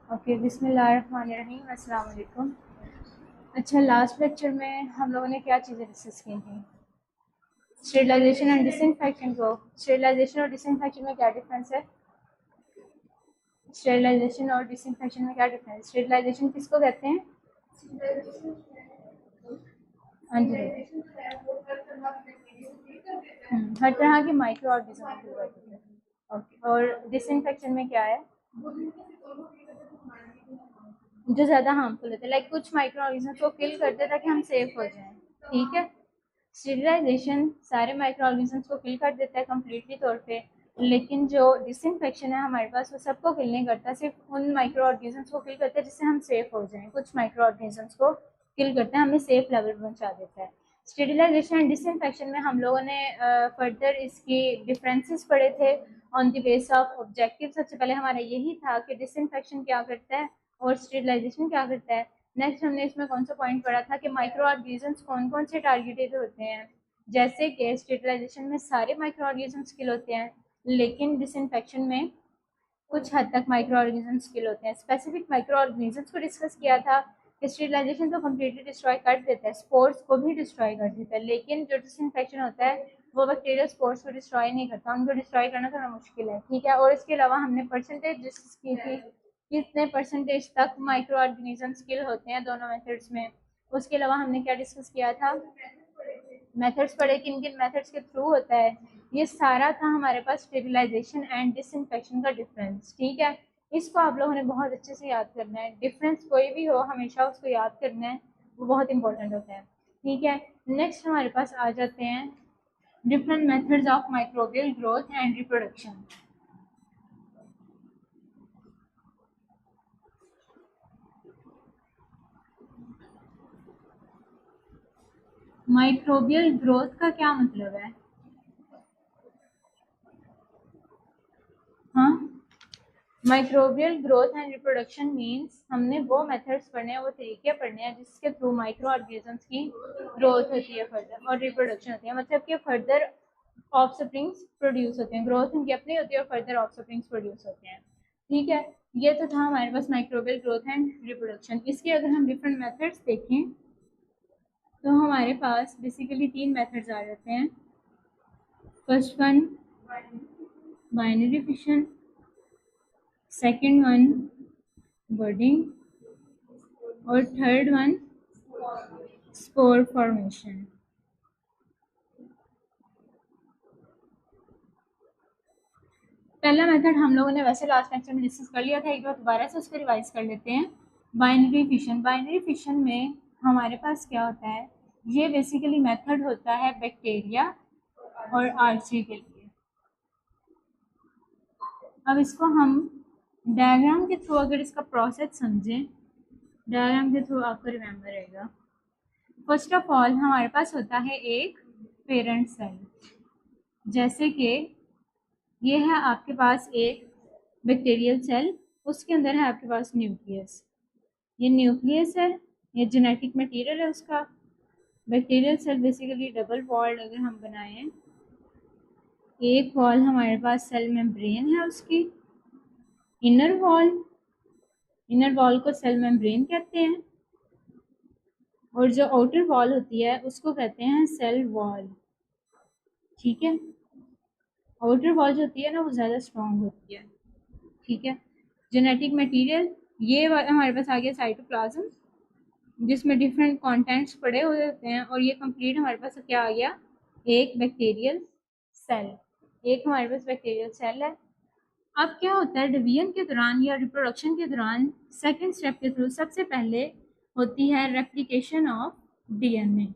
Okay, बिस्मिल्लाहिर्रहमानिर्रहीम, अस्सलाम वालेकुम। अच्छा, लास्ट लेक्चर में हम लोगों ने क्या चीज़ें डिस्कस की थी? स्टेरिलाइजेशन एंड डिसइंफेक्शन को। स्टेरिलाइजेशन और डिसइंफेक्शन में क्या डिफरेंस है? स्टेरिलाइजेशन और डिसइंफेक्शन में क्या डिफरेंस? स्टेरिलाइजेशन किसको कहते हैं? हाँ जी। हर तरह के माइक्रो ऑर्गेनिज्म को किल करते हैं। ओके, और डिसइंफेक्शन में क्या है? जो ज़्यादा हार्मफुल होते हैं, लाइक कुछ माइक्रो ऑर्गेनिज्म को किल करते हैं ताकि हम सेफ हो जाएं। ठीक है। स्टेरिलाइजेशन सारे माइक्रो ऑर्गेनिजम्स को किल कर देता है कम्प्लीटली तौर पे, लेकिन जो डिसइंफेक्शन है हमारे पास वो सबको किल नहीं करता, सिर्फ उन माइक्रो ऑर्गेनिजम्स को किल करता है जिससे हम सेफ हो जाएं। कुछ माइक्रो ऑर्गेनिजम्स को किल करता है, हमें सेफ लेवल पर पहुंचा देता है। स्टेरिलाइजेशन एंड डिसइंफेक्शन में हम लोगों ने फर्दर इसकी डिफरेंसेस पढ़े थे on the base of objective. सबसे पहले हमारा यही था कि डिसइंफेक्शन क्या करता है और स्टेरिलाइजेशन क्या करता है। नेक्स्ट हमने इसमें कौन सा पॉइंट पढ़ा था कि माइक्रो ऑर्गेनिजम्स कौन कौन से टारगेटेड होते हैं। जैसे कि स्टेरिलाइजेशन में सारे माइक्रो ऑर्गेनिजम्स किल होते हैं, लेकिन डिसइंफेक्शन में कुछ हद तक माइक्रो ऑर्गेनिजम्स किल होते हैं। स्पेसिफिक माइक्रो ऑर्गेनिजम्स को डिस्कस किया था। स्टेरिलाइजेशन तो कम्प्लीटली डिस्ट्रॉय कर देता है, स्पोर्स को भी डिस्ट्रॉय कर देता है, लेकिन जो डिसइंफेक्शन होता है वो बैक्टीरियल स्पोर्स को डिस्ट्रॉय नहीं करता, उनको डिस्ट्रॉय करना थोड़ा मुश्किल है। ठीक है। और इसके अलावा हमने परसेंटेज डिस्कस की थी, कितने परसेंटेज तक माइक्रो ऑर्गेनिजम्स किल होते हैं दोनों मेथड्स में। उसके अलावा हमने क्या डिस्कस किया था? मेथड्स पढ़े, किन किन मेथड्स के थ्रू होता है। ये सारा था हमारे पास स्टेरिलाइजेशन एंड डिसइंफेक्शन का डिफरेंस। ठीक है। इसको आप लोगों ने बहुत अच्छे से याद करना है। डिफरेंस कोई भी हो हमेशा उसको याद करना है, वो बहुत इंपॉर्टेंट होता है। ठीक है। नेक्स्ट हमारे पास आ जाते हैं different methods of microbial growth and reproduction. Microbial growth का क्या मतलब है? हाँ, microbial growth and reproduction means हमने वो मेथड्स पढ़ने हैं, वो तरीके पढ़ने हैं जिसके थ्रू माइक्रो ऑर्गेनिजम्स की ग्रोथ होती है फर्दर और रिप्रोडक्शन होती है, मतलब कि फर्दर ऑफस्प्रिंग्स प्रोड्यूस होते हैं। ग्रोथ उनकी अपनी होती है और फर्दर ऑफस्प्रिंग्स प्रोड्यूस होते हैं। ठीक है। ये तो था हमारे पास माइक्रोबियल ग्रोथ एंड रिप्रोडक्शन। इसके अगर हम डिफरेंट मेथड्स देखें तो हमारे पास बेसिकली तीन मेथड्स आ जाते हैं। First one binary fission, second one budding और थर्ड वन स्पोर फॉर्मेशन। पहला मेथड हम लोगों ने वैसे लास्ट लेक्चर में डिस्कस कर लिया था, एक बार दोबारा से उसको रिवाइज कर लेते हैं। Binary fission. बाइनरी फिशन में हमारे पास क्या होता है? ये बेसिकली मेथड होता है बैक्टीरिया और आर्ची के लिए। अब इसको हम डायग्राम के थ्रू अगर इसका प्रोसेस समझें, डायग्राम के थ्रू आपको रिमेम्बर रहेगा। फर्स्ट ऑफ ऑल हमारे पास होता है एक पेरेंट सेल, जैसे कि ये है आपके पास एक बैक्टीरियल सेल, उसके अंदर है आपके पास न्यूक्लियस। ये न्यूक्लियस है, ये जेनेटिक मटेरियल है उसका। Bacterial cell basically double walled अगर हम बनाएं, एक वॉल हमारे पास सेल मेम्ब्रेन है उसकी, इनर वॉल, इनर वॉल को सेल मेम्ब्रेन कहते हैं, और जो आउटर वॉल होती है उसको कहते हैं सेल वॉल। ठीक है। आउटर वॉल जो होती है ना वो ज़्यादा स्ट्रॉन्ग होती है। ठीक है। जेनेटिक मटेरियल, ये हमारे पास आ गया साइटोप्लाज्म, जिसमें डिफरेंट कंटेंट्स पड़े हुए होते हैं, और ये कंप्लीट हमारे पास क्या आ गया? एक बैक्टीरियल सेल। एक हमारे पास बैक्टीरियल सेल है। अब क्या होता है डिवीजन के दौरान या रिप्रोडक्शन के दौरान, सेकेंड स्टेप के थ्रू सबसे पहले होती है रेप्लिकेशन ऑफ डीएनए।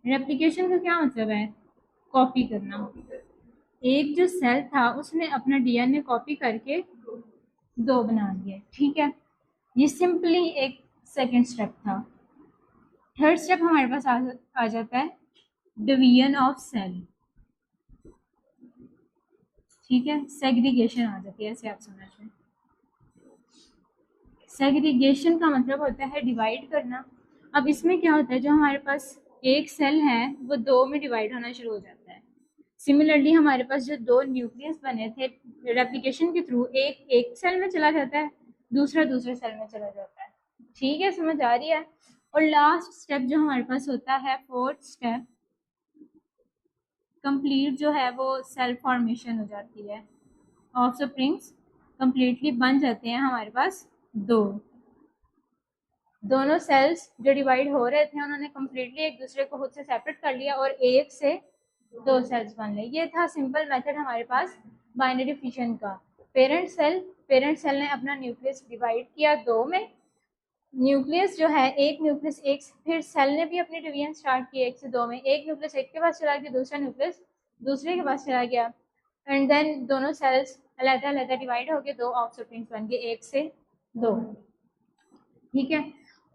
रेप्लिकेशन का क्या मतलब है? कॉपी करना। एक जो सेल था उसने अपना डीएनए कॉपी करके दो बना दिए। ठीक है। ये सिंपली एक सेकेंड स्टेप था। थर्ड स्टेप हमारे पास आ जाता है डिवीजन ऑफ सेल। ठीक है। सेग्रीगेशन आ जाती है, ऐसे आप समझ लें। सेग्रीगेशन का मतलब होता है डिवाइड करना। अब इसमें क्या होता है, जो हमारे पास एक सेल है वो दो में डिवाइड होना शुरू हो जाता है। सिमिलरली हमारे पास जो दो न्यूक्लियस बने थे रेप्लिकेशन के थ्रू, एक एक सेल में चला जाता है दूसरा दूसरे सेल में चला जाता है। ठीक है, समझ आ रही है। और लास्ट स्टेप जो हमारे पास होता है, फोर्थ स्टेप, कंप्लीट जो है वो सेल फॉर्मेशन हो जाती है। ऑफ स्प्रिंग्स कंप्लीटली बन जाते हैं हमारे पास दोनों सेल्स जो डिवाइड हो रहे थे उन्होंने कंप्लीटली एक दूसरे को खुद से सेपरेट कर लिया और एक से दो सेल्स बन गए। ये था सिंपल मेथड हमारे पास बाइनरी फिशन का। पेरेंट सेल ने अपना न्यूक्लियस डिवाइड किया दो में। न्यूक्लियस जो है, एक न्यूक्लियस एक, फिर सेल ने भी अपनी डिवीजन स्टार्ट की एक से दो में। एक न्यूक्लियस एक के पास चला गया, दूसरा न्यूक्लियस दूसरे के पास चला गया, एंड देन दोनों सेल्स अलग-अलग डिवाइड हो गए, दो ऑफस्प्रिंग्स बन गए, एक से दो। ठीक है।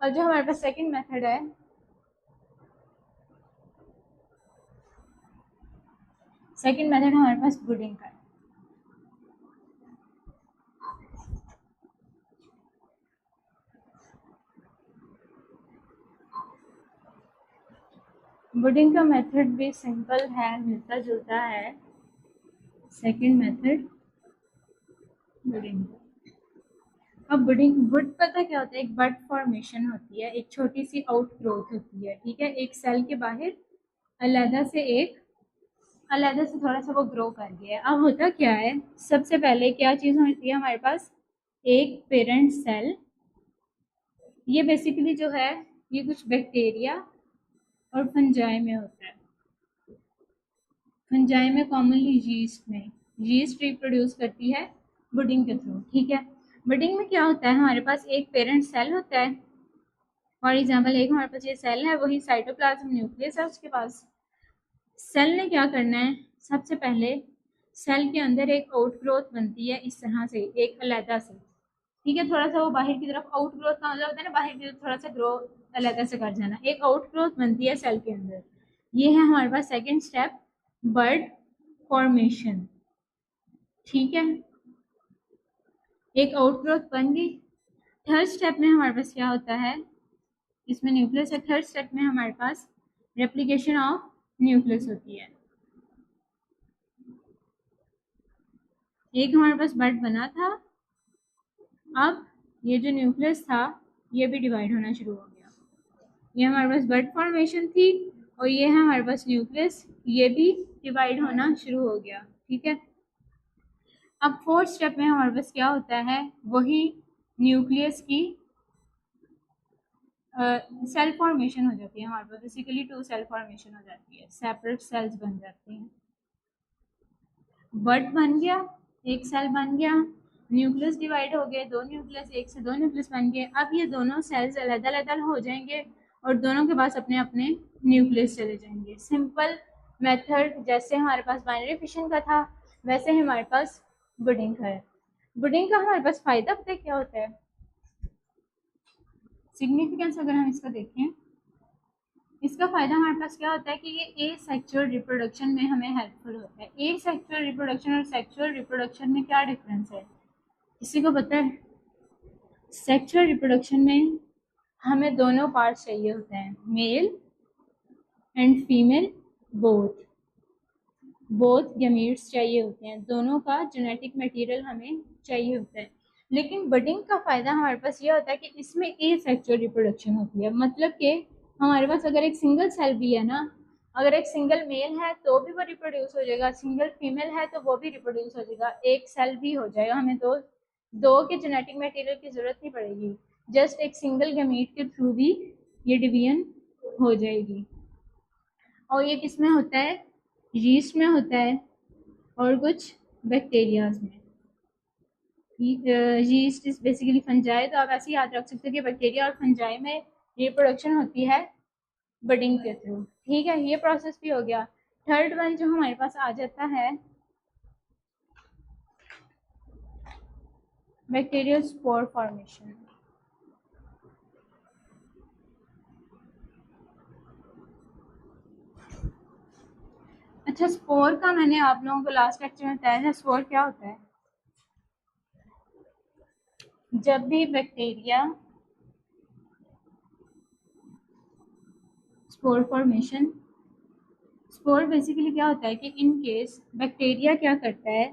और जो हमारे पास सेकंड मेथड है, सेकंड मेथड हमारे पास बुडिंग का है। बुडिंग का मेथड भी सिंपल है, मिलता जुलता है। Second method budding. अब बुड पता क्या होता है, एक बड फॉर्मेशन होती है, एक छोटी सी आउट ग्रोथ होती है। ठीक है, एक सेल के बाहर अलग से थोड़ा सा वो ग्रो कर गया है। अब होता क्या है, सबसे पहले क्या चीज़ होती है हमारे पास, एक पेरेंट सेल। ये बेसिकली जो है ये कुछ बैक्टीरिया और फंजाई में होता है। फंजाई में कॉमनली यीस्ट रिप्रोड्यूस करती है बुडिंग के थ्रू। ठीक है, बुडिंग में क्या होता है, हमारे पास एक पेरेंट सेल होता है। फॉर एग्जाम्पल एक हमारे पास ये सेल है, वही साइटोप्लाज्म न्यूक्लियस है उसके पास। सेल ने क्या करना है, सबसे पहले सेल के अंदर एक आउट ग्रोथ बनती है इस तरह से, एक अलग से। ठीक है, थोड़ा सा वो बाहर की तरफ आउट ग्रोथ का मतलब होता है ना, बाहर की तरफ थोड़ा सा ग्रो अलग से कर जाना, एक आउट ग्रोथ बनती है सेल के अंदर। ये है हमारे पास सेकंड स्टेप, बड फॉर्मेशन। ठीक है, एक आउट ग्रोथ बन गई। थर्ड स्टेप में हमारे पास क्या होता है, इसमें न्यूक्लियस है। थर्ड स्टेप में हमारे पास रेप्लिकेशन ऑफ न्यूक्लियस होती है। एक हमारे पास बड बना था, अब ये जो न्यूक्लियस था ये भी डिवाइड होना शुरू हो गया। ये हमारे पास बड फॉर्मेशन थी और ये है हमारे पास न्यूक्लियस, ये भी डिवाइड होना शुरू हो गया। ठीक है, अब फोर्थ स्टेप में हमारे पास क्या होता है, वही न्यूक्लियस की सेल फॉर्मेशन हो जाती है हमारे पास। बेसिकली टू सेल फॉर्मेशन हो जाती है, सेपरेट सेल्स बन जाती हैं। बड बन गया, एक सेल बन गया, न्यूक्लियस डिवाइड हो गए, दो न्यूक्लियस, एक से दो न्यूक्लियस बन गए। अब ये दोनों सेल्स अलग अलग हो जाएंगे और दोनों के पास अपने अपने न्यूक्लियस चले जाएंगे। सिंपल मेथड जैसे हमारे पास बाइनरी फिशन का था वैसे ही हमारे पास बुडिंग का है। बुडिंग का हमारे पास फायदा पता है क्या होता है, सिग्निफिकेंस अगर हम इसका देखें, इसका फायदा हमारे पास क्या होता है कि ये एसेक्सुअल रिप्रोडक्शन में हमें हेल्पफुल होता है। एसेक्सुअल रिप्रोडक्शन और सेक्सुअल रिप्रोडक्शन में क्या डिफरेंस है, किसी को पता है? सेक्सुअल रिप्रोडक्शन में हमें दोनों पार्ट्स चाहिए होते हैं, male and female both gametes चाहिए होते हैं, दोनों का जेनेटिक मटेरियल हमें चाहिए होता है। लेकिन बडिंग का फायदा हमारे पास ये होता है कि इसमें एसेक्सुअल रिप्रोडक्शन होती है। मतलब कि हमारे पास अगर एक सिंगल सेल भी है ना, अगर एक सिंगल मेल है तो भी वो रिप्रोड्यूस हो जाएगा, सिंगल फीमेल है तो वो भी रिप्रोड्यूस हो जाएगा, एक सेल भी हो जाएगा। हमें दो के जेनेटिक मटेरियल की जरूरत नहीं पड़ेगी, जस्ट एक सिंगल गैमीट के थ्रू भी ये डिवीजन हो जाएगी। और ये किस में होता है, यीस्ट में होता है और कुछ बैक्टीरियाज में। यीस्ट इज बेसिकली फंजाई, तो आप ऐसे याद रख सकते हो कि बैक्टीरिया और फंजाई में रिप्रोडक्शन होती है बडिंग के थ्रू। ठीक है, ये प्रोसेस भी हो गया। थर्ड वन जो हमारे पास आ जाता है, बैक्टीरियल स्पोर फॉर्मेशन। अच्छा, स्पोर का मैंने आप लोगों को लास्ट लेक्चर में बताया था, स्पोर क्या होता है। जब भी bacteria spore formation, spore basically क्या होता है कि इन केस बैक्टीरिया क्या करता है,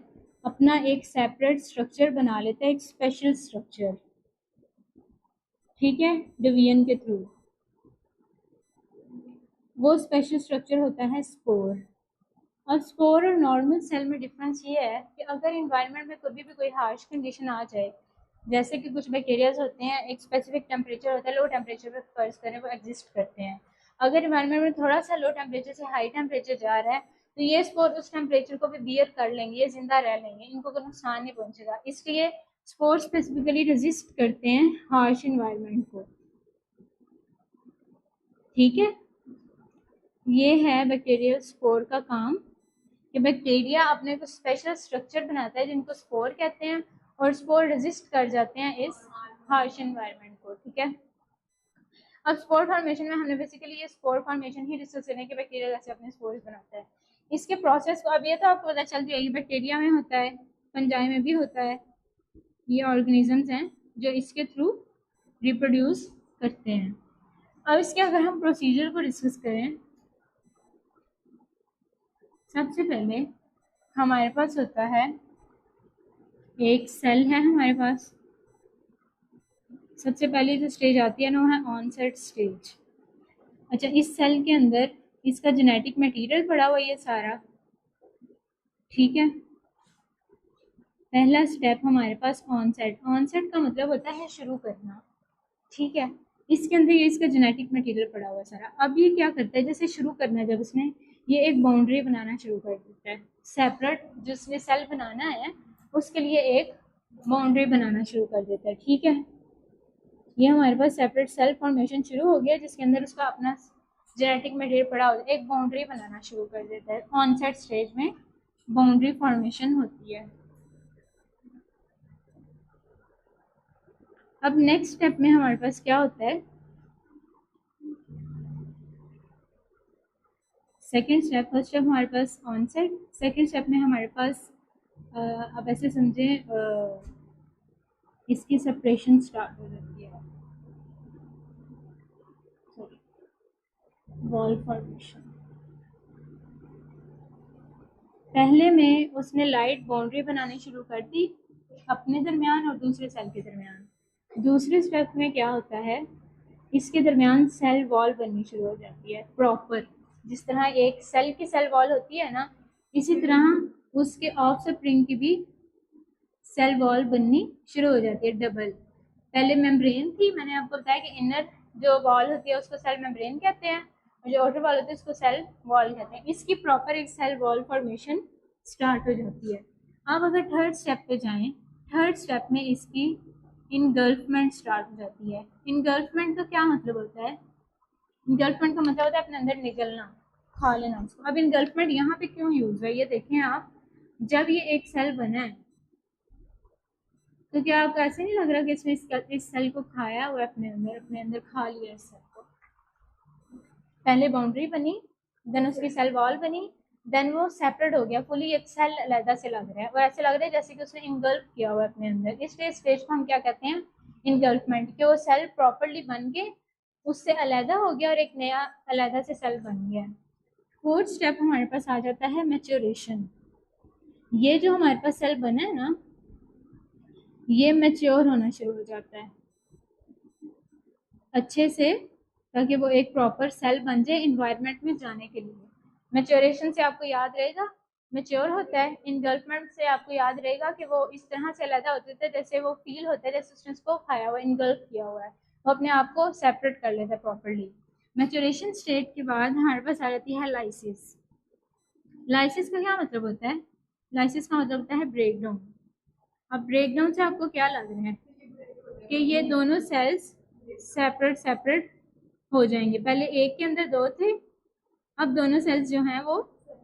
अपना एक सेपरेट स्ट्रक्चर बना लेता है, एक स्पेशल स्ट्रक्चर। ठीक है, डिवीजन के थ्रू। वो स्पेशल स्ट्रक्चर होता है स्पोर। और स्पोर और नॉर्मल सेल में डिफरेंस ये है कि अगर इन्वायरमेंट में कभी भी कोई हार्श कंडीशन आ जाए, जैसे कि कुछ बैक्टीरियाज होते हैं, एक स्पेसिफिक टेम्परेचर होता है, लो टेम्परेचर पे फर्ज करें वो एग्जिस्ट करते हैं। अगर इन्वायरमेंट में थोड़ा सा लो टेम्परेचर से हाई टेम्परेचर जा रहा है तो ये स्पोर उस टेम्परेचर को भी बियर कर लेंगे, ये जिंदा रह लेंगे, इनको कोई नुकसान नहीं पहुंचेगा। इसलिए स्पोर स्पेसिफिकली रेजिस्ट करते हैं हार्श इन्वायरमेंट को। ठीक है, ये है बैक्टीरियल स्पोर का काम कि बैक्टीरिया अपने को स्पेशल स्ट्रक्चर बनाता है जिनको स्पोर कहते हैं, और स्पोर रेजिस्ट कर जाते हैं इस हार्श एनवायरनमेंट को। ठीक है, अब स्पोर फॉर्मेशन में हमने बेसिकली ये स्पोर फॉर्मेशन ही डिस्कस करने के बैक्टीरिया कैसे अपने स्पोर्स बनाता है, इसके प्रोसेस को। अब ये तो आपको पता चल गया, ये बैक्टीरिया में होता है, फंजाई में भी होता है, ये ऑर्गेनिजम्स हैं जो इसके थ्रू रिप्रोड्यूस करते हैं। अब इसके अगर हम प्रोसीजर को डिस्कस करें, सबसे पहले हमारे पास होता है एक सेल है हमारे पास। सबसे पहले जो स्टेज आती है ना वो है ऑनसेट स्टेज। अच्छा, इस सेल के अंदर इसका जेनेटिक मटेरियल पड़ा हुआ ये सारा। ठीक है, पहला स्टेप हमारे पास ऑनसेट। ऑनसेट का मतलब होता है शुरू करना। ठीक है, इसके अंदर ये इसका जेनेटिक मटेरियल पड़ा हुआ सारा। अब ये क्या करता है, जैसे शुरू करना है जब इसने, ये एक बाउंड्री बनाना शुरू कर देता है सेपरेट, जिसने सेल बनाना है उसके लिए एक बाउंड्री बनाना शुरू कर देता है। ठीक है, ये हमारे पास सेपरेट सेल फॉर्मेशन शुरू हो गया जिसके अंदर उसका अपना जेनेटिक मटेरियल पड़ा होता है, एक बाउंड्री बनाना शुरू कर देता है। ऑनसेट स्टेज में बाउंड्री फॉर्मेशन होती है। अब नेक्स्ट स्टेप में हमारे पास क्या होता है, सेकेंड स्टेप। फर्स्ट स्टेप हमारे पास ऑनसेट, सेकेंड स्टेप में हमारे पास अब ऐसे समझे इसकी सेपरेशन स्टार्ट हो जाती है, वॉल फॉर्मेशन। पहले में उसने लाइट बाउंड्री बनानी शुरू कर दी अपने दरमियान और दूसरे सेल के दरमियान। दूसरे स्टेप में क्या होता है, इसके दरमियान सेल वॉल बननी शुरू हो जाती है प्रॉपर। जिस तरह एक सेल की सेल वॉल होती है ना, इसी तरह उसके ऑफ स्प्रिंग की भी सेल वॉल बननी शुरू हो जाती है डबल। पहले मेम्ब्रेन थी, मैंने आपको बताया कि इनर जो वॉल होती है उसको सेल मेम्ब्रेन कहते हैं, और जो आउटर वॉल होती है उसको सेल वॉल कहते हैं। इसकी प्रॉपर एक सेल वॉल फॉर्मेशन स्टार्ट हो जाती है। अब अगर थर्ड स्टेप पे जाएं, थर्ड स्टेप में इसकी इनगल्फमेंट स्टार्ट हो जाती है। इनगल्फमेंट का क्या मतलब होता है, इनगल्फमेंट का मतलब होता है अपने अंदर निकलना, खा लेना उसको। अब इनगल्फमेंट यहाँ पे क्यों यूज है ये देखें आप। जब ये एक सेल बना है तो क्या आपको ऐसे नहीं लग रहा कि इसने इस सेल को खाया हुआ अपने अंदर खा लिया इस सेल को। पहले बाउंड्री बनी, देन उसकी सेल वॉल बनी, देन वो सेपरेट हो गया फुली, एक सेल अलग से लग रहा है और ऐसे लग रहा है जैसे कि उसने इनगल्फ किया हुआ अपने अंदर। इसलिए स्टेज को हम क्या कहते हैं, इनगल्फमेंट, कि वो सेल प्रॉपरली बन के उससे अलहदा हो गया और एक नया अलहदा से सेल बन गया। फोर्थ स्टेप हमारे पास आ जाता है मैच्योरेशन। ये जो हमारे पास सेल बना है ना, ये मैच्योर होना शुरू हो जाता है अच्छे से, ताकि वो एक प्रॉपर सेल बन जाए इन्वायरमेंट में जाने के लिए। मैच्योरेशन से आपको याद रहेगा, मैच्योर होता है। इनगल्फमेंट से आपको याद रहेगा कि वो इस तरह से अलग होते थे जैसे वो फील होता है जैसे उसने उसको खाया हुआ, इनगल्फ किया हुआ है, वो अपने आप को सेपरेट कर लेता है प्रॉपरली। मैच्योरेशन स्टेट के बाद हमारे पास आ जाती है लाइसिस। लाइसिस का क्या मतलब होता है, लाइसिस का मतलब होता है ब्रेकडाउन। अब ब्रेकडाउन से आपको क्या लग रहा है कि ये दोनों सेल्स सेपरेट सेपरेट हो जाएंगे। पहले एक के अंदर दो थे, अब दोनों सेल्स जो हैं वो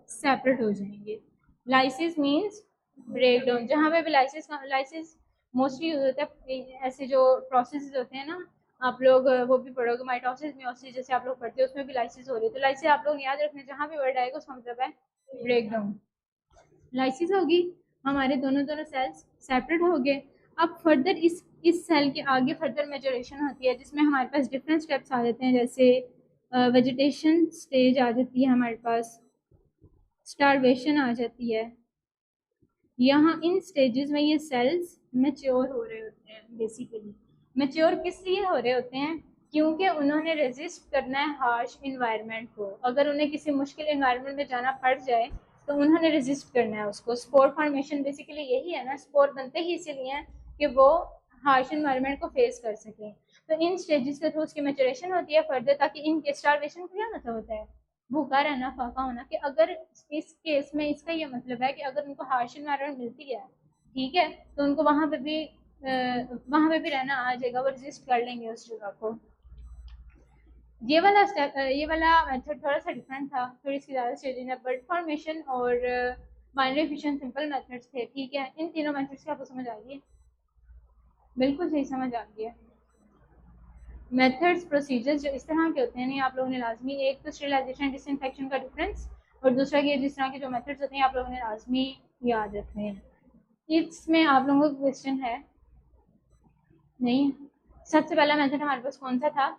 सेपरेट हो जाएंगे। Lysis means breakdown. जहाँ पे भी लाइसिस मोस्टली यूज होता है, ऐसे जो प्रोसेस होते हैं ना, आप लोग वो भी पढ़ोगे, माइटोसिस मियोसिस जैसे आप लोग पढ़ते हो, उसमें भी लाइसिस हो रही है। तो लाइसिस आप लोग याद रखना, जहाँ भी वर्ड आएगा उसका मतलब है ब्रेकडाउन। लाइसिस होगी, हमारे दोनों दोनों सेल्स सेपरेट हो गए। अब फर्दर इस सेल के आगे फर्दर मैच्योरेशन होती है जिसमें हमारे पास डिफरेंट स्टेप्स आ जाते हैं, जैसे वेजिटेशन स्टेज आ जाती है हमारे पास, स्टारवेशन आ जाती है। यहाँ इन स्टेजेस में ये सेल्स मैच्योर हो रहे होते हैं बेसिकली। मैच्योर किस लिए हो रहे होते हैं? क्योंकि उन्होंने रेजिस्ट करना है हार्श इन्वायरमेंट को। अगर उन्हें किसी मुश्किल इन्वायरमेंट में जाना पड़ जाए तो उन्होंने रेजिस्ट करना है उसको। स्पोर फॉर्मेशन बेसिकली यही है ना, स्पोर बनते ही इसीलिए हैं कि वो हार्श इन्वायरमेंट को फेस कर सकें। तो इन स्टेजेस के थ्रू उसकी मैचुरेशन होती है फर्दर, ताकि इनके स्टारवेशन का क्या मतलब होता है? भूखा रहना, फाका होना। कि अगर इस केस में इसका ये मतलब है कि अगर उनको हार्श इन्वायरमेंट मिलती है, ठीक है, तो उनको वहां पे भी रहना आ जाएगा, वो रजिस्ट कर लेंगे उस जगह को। ये वाला स्टेप, ये वाला मेथड थोड़ा सा डिफरेंट था, थोड़ी सी ज़्यादा स्टेजेस है। बर्ड फॉर्मेशन और बाइनरी फिशन सिंपल मेथड्स थे, ठीक है। इन तीनों मेथड्स की आपको समझ आ गई है? बिल्कुल सही समझ आ गई है। मेथड्स प्रोसीजर्स जो इस तरह के होते हैं नहीं, आप लोगों ने लाजमी, एक तो स्टेरिलाइजेशन डिसइंफेक्शन का डिफरेंस, और दूसरा कि जिस तरह के जो मेथड्स होते हैं आप लोगों ने लाजमी याद रखने हैं। इसमें आप लोगों को क्वेश्चन है? नहीं। सबसे पहला मेथड हमारे पास कौन सा था?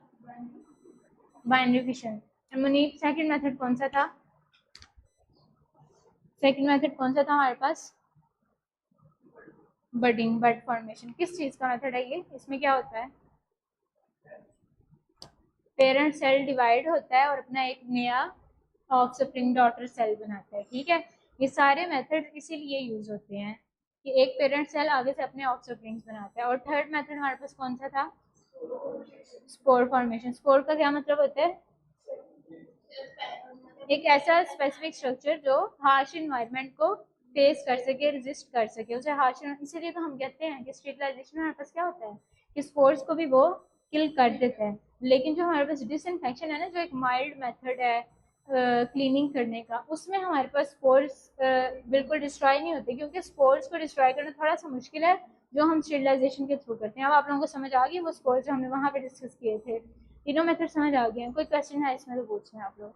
Binary fission. Munib, second method कौन सा था? सेकंड मेथड कौन सा था हमारे पास? बडिंग, बड फॉर्मेशन। किस चीज का मेथड है ये? इसमें क्या होता है? पेरेंट सेल डिवाइड होता है और अपना एक नया ऑफस्प्रिंग डॉटर सेल बनाता है, ठीक है। ये सारे मेथड इसीलिए यूज होते हैं कि एक पेरेंट सेल आगे से अपने ऑफस्प्रिंग्स बनाता है। और थर्ड मेथड हमारे पास कौन सा था? Spore formation. स्पोर का क्या मतलब होता है? एक ऐसा स्पेसिफिक स्ट्रक्चर जो हार्श इन्वायरमेंट को फेस कर सके, रेजिस्ट कर सके उसे हार्श। इसीलिए तो हम कहते हैं कि स्टेरिलाइजेशन में हमारे पास क्या होता है कि स्पोर्स को भी वो किल कर देता है। लेकिन जो हमारे पास डिसइंफेक्शन है ना, जो एक माइल्ड मेथड है क्लीनिंग करने का, उसमें हमारे पास स्पोर्स बिल्कुल डिस्ट्रॉय नहीं होते, क्योंकि स्पोर्स को डिस्ट्रॉय करना थोड़ा सा मुश्किल है, जो हम स्टेरिलाइजेशन के थ्रू करते हैं। अब आप लोगों को समझ आ गई वो स्पोर्स जो हमने वहां पे डिस्कस किए थे? तीनों मेथड समझ आ गए हैं? कोई क्वेश्चन है इसमें तो पूछना है आप लोग।